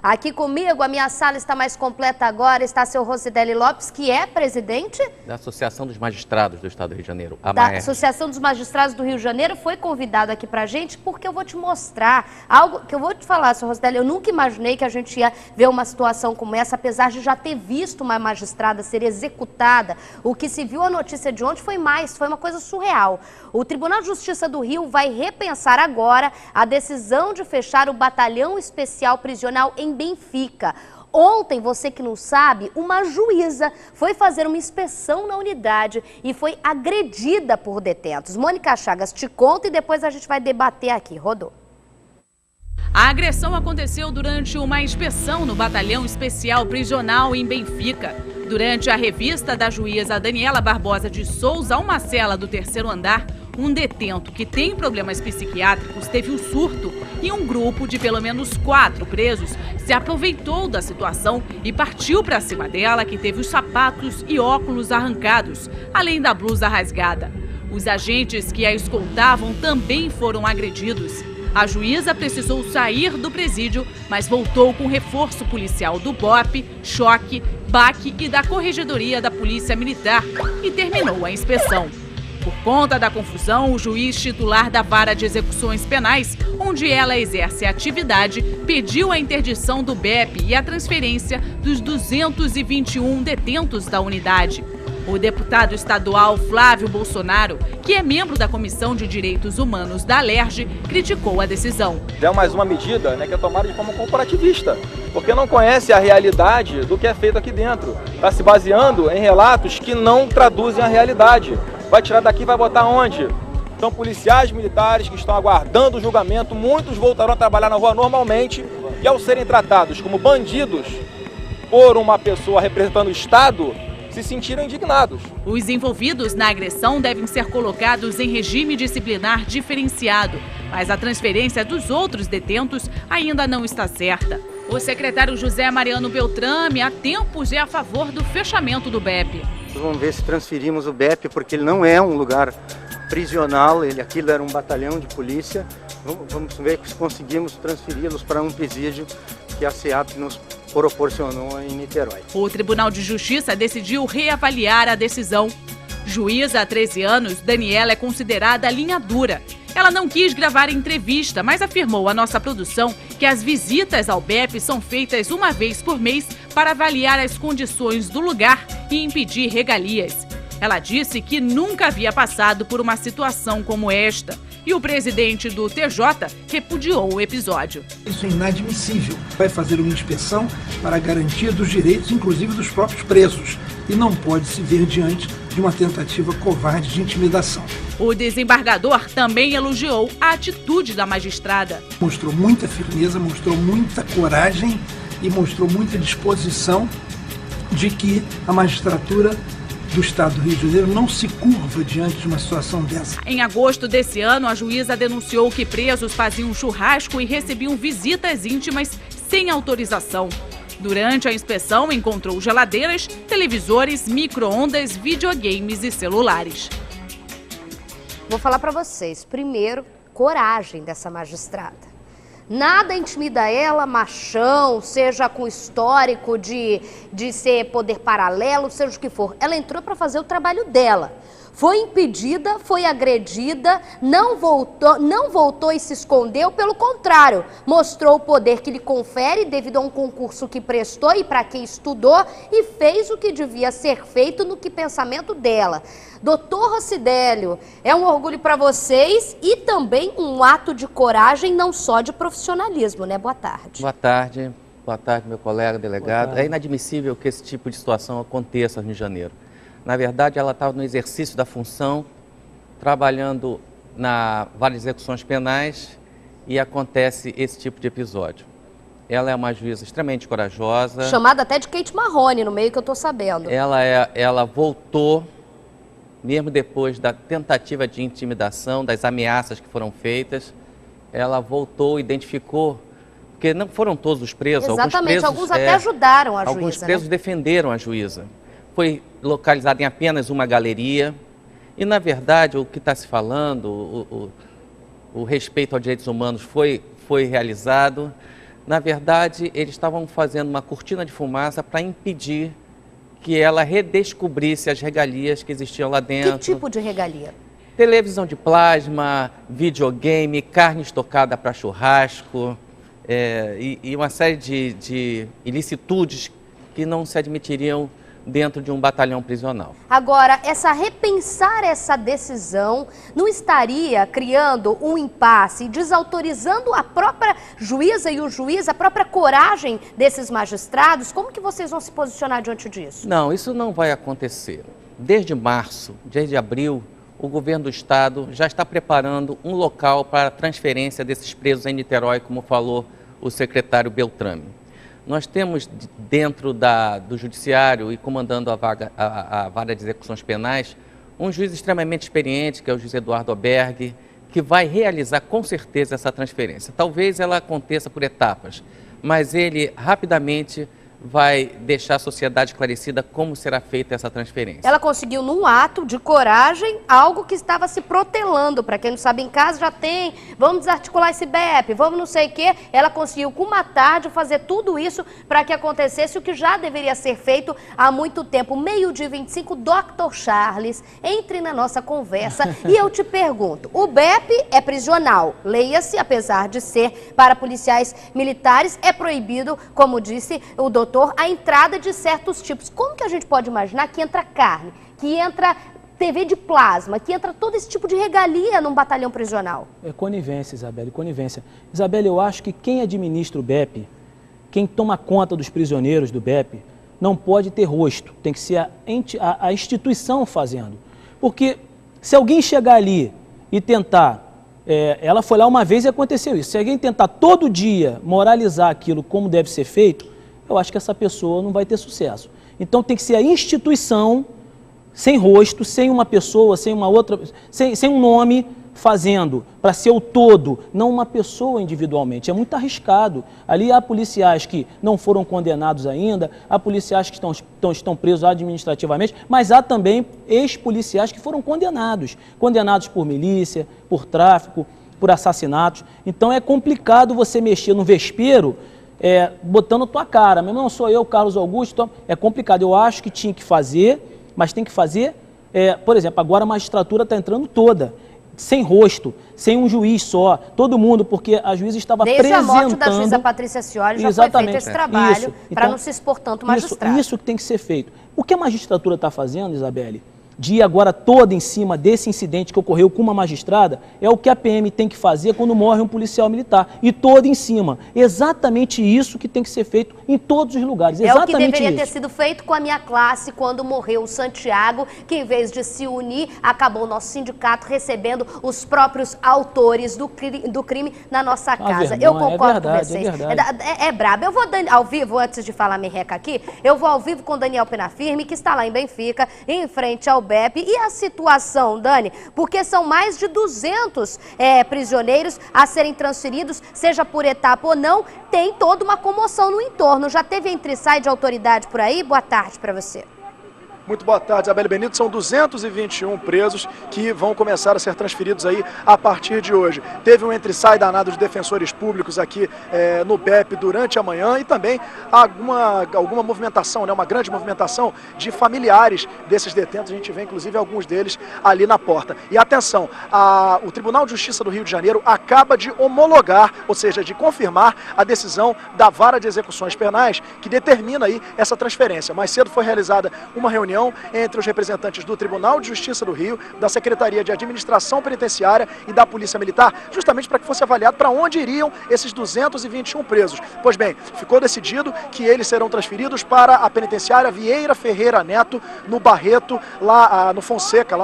Aqui comigo, a minha sala está mais completa agora, está seu Rosidelli Lopes, que é presidente da Associação dos Magistrados do Estado do Rio de Janeiro, a da MAERJ. Associação dos Magistrados do Rio de Janeiro, foi convidado aqui pra gente porque eu vou te mostrar algo que eu vou te falar, seu Rosidelli. Eu nunca imaginei que a gente ia ver uma situação como essa, apesar de já ter visto uma magistrada ser executada. O que se viu a notícia de ontem foi uma coisa surreal. O Tribunal de Justiça do Rio vai repensar agora a decisão de fechar o Batalhão Especial Prisional em Benfica. Ontem, você que não sabe, uma juíza foi fazer uma inspeção na unidade e foi agredida por detentos. Mônica Chagas te conta e depois a gente vai debater aqui. Rodou. A agressão aconteceu durante uma inspeção no Batalhão Especial Prisional em Benfica. Durante a revista da juíza Daniela Barbosa de Souza a uma cela do 3º andar, um detento que tem problemas psiquiátricos teve um surto e um grupo de pelo menos 4 presos se aproveitou da situação e partiu para cima dela, que teve os sapatos e óculos arrancados, além da blusa rasgada. Os agentes que a escoltavam também foram agredidos. A juíza precisou sair do presídio, mas voltou com reforço policial do BOPE, Choque, BAC e da Corregedoria da Polícia Militar e terminou a inspeção. Por conta da confusão, o juiz titular da Vara de Execuções Penais, onde ela exerce a atividade, pediu a interdição do BEP e a transferência dos 221 detentos da unidade. O deputado estadual Flávio Bolsonaro, que é membro da Comissão de Direitos Humanos da Alerj, criticou a decisão. É mais uma medida, que é tomada de forma corporativista, porque não conhece a realidade do que é feito aqui dentro. Está se baseando em relatos que não traduzem a realidade. Vai tirar daqui e vai botar onde? São policiais militares que estão aguardando o julgamento, muitos voltarão a trabalhar na rua normalmente e ao serem tratados como bandidos por uma pessoa representando o Estado, se sentiram indignados. Os envolvidos na agressão devem ser colocados em regime disciplinar diferenciado, mas a transferência dos outros detentos ainda não está certa. O secretário José Mariano Beltrame há tempos é a favor do fechamento do BEP. Vamos ver se transferimos o BEP, porque ele não é um lugar prisional, aquilo era um batalhão de polícia. Vamos ver se conseguimos transferi-los para um presídio que a SEAP nos proporcionou em Niterói. O Tribunal de Justiça decidiu reavaliar a decisão. Juíza há 13 anos, Daniela é considerada linha dura. Ela não quis gravar entrevista, mas afirmou à nossa produção que as visitas ao BEP são feitas uma vez por mês para avaliar as condições do lugar e impedir regalias. Ela disse que nunca havia passado por uma situação como esta. E o presidente do TJ repudiou o episódio. Isso é inadmissível. Vai fazer uma inspeção para a garantia dos direitos, inclusive dos próprios presos. E não pode se ver diante de uma tentativa covarde de intimidação. O desembargador também elogiou a atitude da magistrada. Mostrou muita firmeza, mostrou muita coragem e mostrou muita disposição de que a magistratura do Estado do Rio de Janeiro não se curva diante de uma situação dessa. Em agosto desse ano, a juíza denunciou que presos faziam churrasco e recebiam visitas íntimas sem autorização. Durante a inspeção, encontrou geladeiras, televisores, micro-ondas, videogames e celulares. Vou falar para vocês, primeiro, coragem dessa magistrada. Nada intimida ela, machão, seja com histórico de ser poder paralelo, seja o que for. Ela entrou para fazer o trabalho dela. Foi impedida, foi agredida, não voltou e se escondeu, pelo contrário, mostrou o poder que lhe confere devido a um concurso que prestou e para quem estudou e fez o que devia ser feito no que pensamento dela. Doutor Rosidelli, é um orgulho para vocês e também um ato de coragem, não só de profissionalismo, né? Boa tarde. Boa tarde, meu colega delegado. É inadmissível que esse tipo de situação aconteça no Rio de Janeiro. Na verdade, ela estava no exercício da função, trabalhando na Vara de Execuções Penais e acontece esse tipo de episódio. Ela é uma juíza extremamente corajosa. Chamada até de Kate Marrone, no meio que eu estou sabendo. Ela voltou, mesmo depois da tentativa de intimidação, das ameaças que foram feitas, ela voltou, identificou, porque não foram todos os presos. Exatamente, alguns até ajudaram a juíza. Alguns presos defenderam a juíza. Foi localizado em apenas uma galeria e, na verdade, o que está se falando, o respeito aos direitos humanos foi realizado. Na verdade, eles estavam fazendo uma cortina de fumaça para impedir que ela redescobrisse as regalias que existiam lá dentro. Que tipo de regalia? Televisão de plasma, videogame, carne estocada para churrasco, e uma série de ilicitudes que não se admitiriam dentro de um batalhão prisional. Agora, repensar essa decisão não estaria criando um impasse, desautorizando a própria juíza e o juiz, a própria coragem desses magistrados? Como que vocês vão se posicionar diante disso? Não, isso não vai acontecer. Desde março, desde abril, o governo do estado já está preparando um local para a transferência desses presos em Niterói, como falou o secretário Beltrame. Nós temos dentro do judiciário e comandando a vara de execuções penais, um juiz extremamente experiente, que é o juiz Eduardo Oberg, que vai realizar com certeza essa transferência. Talvez ela aconteça por etapas, mas ele rapidamente vai deixar a sociedade esclarecida como será feita essa transferência. Ela conseguiu, num ato de coragem, algo que estava se protelando. Para quem não sabe, em casa já tem, vamos desarticular esse BEP, vamos não sei o quê. Ela conseguiu, com uma tarde, fazer tudo isso para que acontecesse o que já deveria ser feito há muito tempo. 12h25, Dr. Charles, entre na nossa conversa e eu te pergunto, o BEP é prisional, leia-se, apesar de ser para policiais militares, é proibido, como disse o doutor, a entrada de certos tipos. Como que a gente pode imaginar que entra carne, que entra TV de plasma, que entra todo esse tipo de regalia num batalhão prisional? É conivência, Isabelle, conivência. Isabelle, eu acho que quem administra o BEP, quem toma conta dos prisioneiros do BEP, não pode ter rosto, tem que ser a instituição fazendo. Porque se alguém chegar ali e tentar, ela foi lá uma vez e aconteceu isso, se alguém tentar todo dia moralizar aquilo como deve ser feito, eu acho que essa pessoa não vai ter sucesso. Então tem que ser a instituição, sem rosto, sem uma pessoa, sem uma outra, sem um nome fazendo, para ser o todo, não uma pessoa individualmente. É muito arriscado. Ali há policiais que não foram condenados ainda, há policiais que estão presos administrativamente, mas há também ex-policiais que foram condenados por milícia, por tráfico, por assassinatos. Então é complicado você mexer no vespeiro botando a tua cara, mas não sou eu, Carlos Augusto, então é complicado. Eu acho que tinha que fazer, mas tem que fazer, por exemplo, agora a magistratura está entrando toda, sem rosto, sem um juiz só, todo mundo, porque a juíza estava apresentando... Desde a morte da juíza Patrícia Scioli já foi feito esse trabalho para não se expor tanto magistrado. Isso que tem que ser feito. O que a magistratura está fazendo, Isabelle, de ir agora toda em cima desse incidente que ocorreu com uma magistrada, é o que a PM tem que fazer quando morre um policial militar. E toda em cima. Exatamente isso que tem que ser feito em todos os lugares. Exatamente o que deveria ter sido feito com a minha classe quando morreu o Santiago, que em vez de se unir, acabou o nosso sindicato recebendo os próprios autores do crime na nossa casa. Eu concordo com vocês. É brabo. Eu vou ao vivo, antes de falar merreca aqui, eu vou ao vivo com o Daniel Penafirme, que está lá em Benfica, em frente ao BEP. E a situação, Dani, porque são mais de 200 prisioneiros a serem transferidos, seja por etapa ou não, tem toda uma comoção no entorno. Já teve entre-sai de autoridade por aí? Boa tarde para você. Muito boa tarde, Isabelle Benito. São 221 presos que vão começar a ser transferidos aí a partir de hoje. Teve um entre-sai danado de defensores públicos aqui no BEP durante a manhã e também alguma movimentação, uma grande movimentação de familiares desses detentos. A gente vê inclusive alguns deles ali na porta. E atenção, o Tribunal de Justiça do Rio de Janeiro acaba de homologar, ou seja, de confirmar a decisão da Vara de Execuções Penais que determina aí essa transferência. Mais cedo foi realizada uma reunião entre os representantes do Tribunal de Justiça do Rio, da Secretaria de Administração Penitenciária e da Polícia Militar, justamente para que fosse avaliado para onde iriam esses 221 presos. Pois bem, ficou decidido que eles serão transferidos para a penitenciária Vieira Ferreira Neto, no Barreto, lá no Fonseca,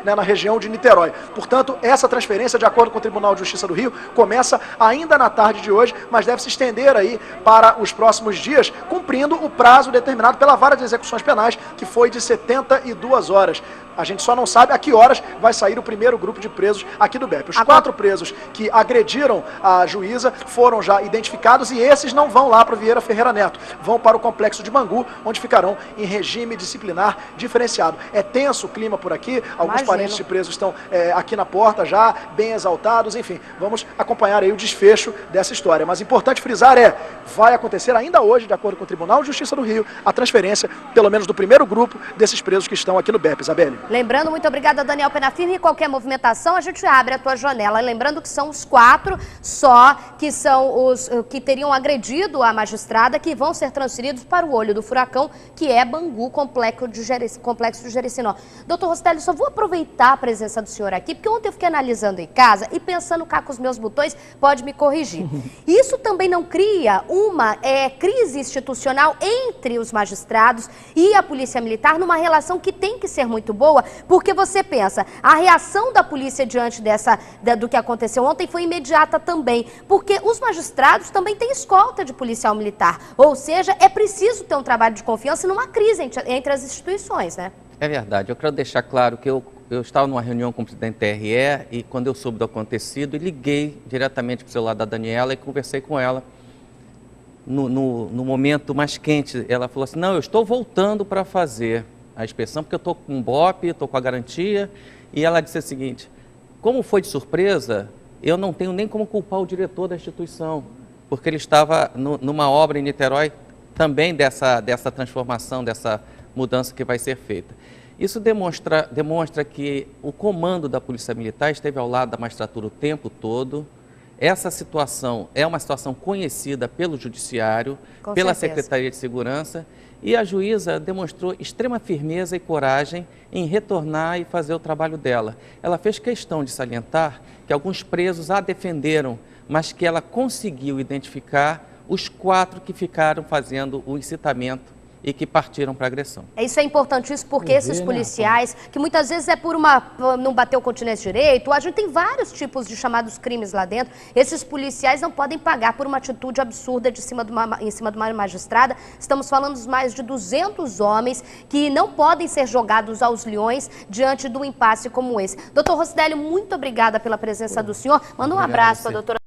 na região de Niterói. Portanto, essa transferência, de acordo com o Tribunal de Justiça do Rio, começa ainda na tarde de hoje, mas deve se estender aí para os próximos dias, cumprindo o prazo determinado pela Vara de Execuções Penais, que foi de 72 horas. A gente só não sabe a que horas vai sair o primeiro grupo de presos aqui do BEP. Os 4 presos que agrediram a juíza foram já identificados e esses não vão lá para o Vieira Ferreira Neto. Vão para o complexo de Bangu, onde ficarão em regime disciplinar diferenciado. É tenso o clima por aqui, alguns parentes de presos estão aqui na porta já, bem exaltados, enfim. Vamos acompanhar aí o desfecho dessa história. Mas importante frisar vai acontecer ainda hoje, de acordo com o Tribunal de Justiça do Rio, a transferência, pelo menos do primeiro grupo desses presos que estão aqui no BEP, Isabelle. Lembrando, muito obrigada, Daniel Penafirme, e qualquer movimentação a gente abre a tua janela. Lembrando que são os 4 só que são os que teriam agredido a magistrada, que vão ser transferidos para o olho do furacão, que é Bangu, complexo de Jericinó. Doutor Rostelli, só vou aproveitar a presença do senhor aqui, porque ontem eu fiquei analisando em casa e pensando cá com os meus botões, pode me corrigir. Isso também não cria uma crise institucional entre os magistrados e a Polícia Militar, numa relação que tem que ser muito boa, porque você pensa, a reação da polícia diante do que aconteceu ontem foi imediata também, porque os magistrados também têm escolta de policial militar, ou seja, é preciso ter um trabalho de confiança e numa crise entre as instituições, né? É verdade, eu quero deixar claro que eu estava numa reunião com o presidente da TRE e quando eu soube do acontecido, liguei diretamente para o celular da Daniela e conversei com ela. No momento mais quente, ela falou assim, não, eu estou voltando para fazer a inspeção, porque eu estou com o BOP, estou com a garantia, e ela disse o seguinte, como foi de surpresa, eu não tenho nem como culpar o diretor da instituição, porque ele estava numa obra em Niterói também dessa transformação, dessa mudança que vai ser feita. Isso demonstra que o comando da Polícia Militar esteve ao lado da magistratura o tempo todo. Essa situação é uma situação conhecida pelo Judiciário, pela Secretaria de Segurança, e a juíza demonstrou extrema firmeza e coragem em retornar e fazer o trabalho dela. Ela fez questão de salientar que alguns presos a defenderam, mas que ela conseguiu identificar os 4 que ficaram fazendo o incitamento e que partiram para a agressão. Isso é importantíssimo porque esses policiais, que muitas vezes não bater o continente direito, a gente tem vários tipos de chamados crimes lá dentro, esses policiais não podem pagar por uma atitude absurda em cima de uma magistrada. Estamos falando de mais de 200 homens que não podem ser jogados aos leões diante de um impasse como esse. Doutor Rostelli, muito obrigada pela presença do senhor. Manda um abraço para a doutora